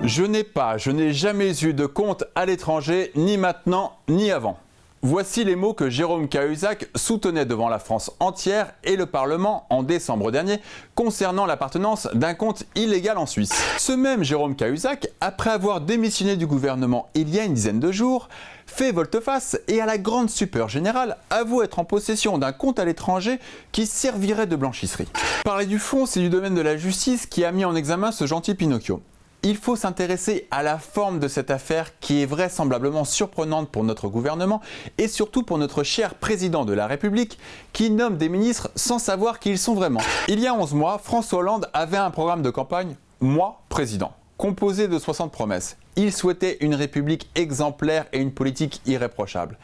Je n'ai jamais eu de compte à l'étranger, ni maintenant, ni avant. Voici les mots que Jérôme Cahuzac soutenait devant la France entière et le Parlement en décembre dernier concernant l'appartenance d'un compte illégal en Suisse. Ce même Jérôme Cahuzac, après avoir démissionné du gouvernement il y a une dizaine de jours, fait volte-face et à la grande stupeur générale avoue être en possession d'un compte à l'étranger qui servirait de blanchisserie. Parler du fond, c'est du domaine de la justice qui a mis en examen ce gentil Pinocchio. Il faut s'intéresser à la forme de cette affaire qui est vraisemblablement surprenante pour notre gouvernement et surtout pour notre cher président de la République qui nomme des ministres sans savoir qui ils sont vraiment. Il y a 11 mois, François Hollande avait un programme de campagne « Moi, président », composé de 60 promesses. Il souhaitait une République exemplaire et une politique irréprochable.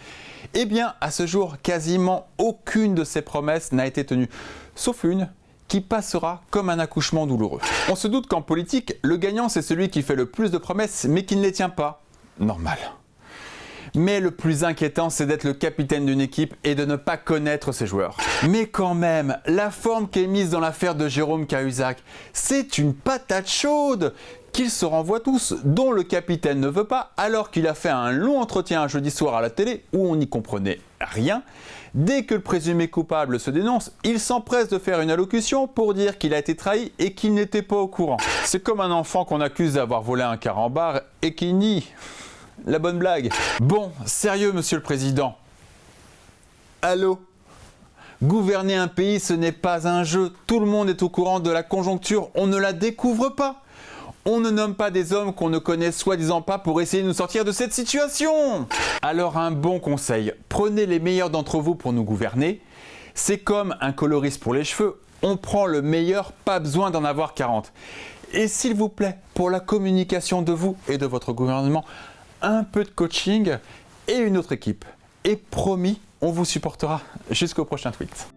Eh bien, à ce jour, quasiment aucune de ces promesses n'a été tenue, sauf une qui passera comme un accouchement douloureux. On se doute qu'en politique, le gagnant c'est celui qui fait le plus de promesses mais qui ne les tient pas. Normal. Mais le plus inquiétant, c'est d'être le capitaine d'une équipe et de ne pas connaître ses joueurs. Mais quand même, la forme qui est mise dans l'affaire de Jérôme Cahuzac, c'est une patate chaude qu'ils se renvoient tous, dont le capitaine ne veut pas, alors qu'il a fait un long entretien un jeudi soir à la télé où on n'y comprenait rien. Dès que le présumé coupable se dénonce, il s'empresse de faire une allocution pour dire qu'il a été trahi et qu'il n'était pas au courant. C'est comme un enfant qu'on accuse d'avoir volé un carambar et qui nie la bonne blague. Bon, sérieux monsieur le président. Allô ? Gouverner un pays, ce n'est pas un jeu. Tout le monde est au courant de la conjoncture, on ne la découvre pas. On ne nomme pas des hommes qu'on ne connaît soi-disant pas pour essayer de nous sortir de cette situation. Alors un bon conseil, prenez les meilleurs d'entre vous pour nous gouverner. C'est comme un coloriste pour les cheveux, on prend le meilleur, pas besoin d'en avoir 40. Et s'il vous plaît, pour la communication de vous et de votre gouvernement, un peu de coaching et une autre équipe. Et promis, on vous supportera jusqu'au prochain tweet.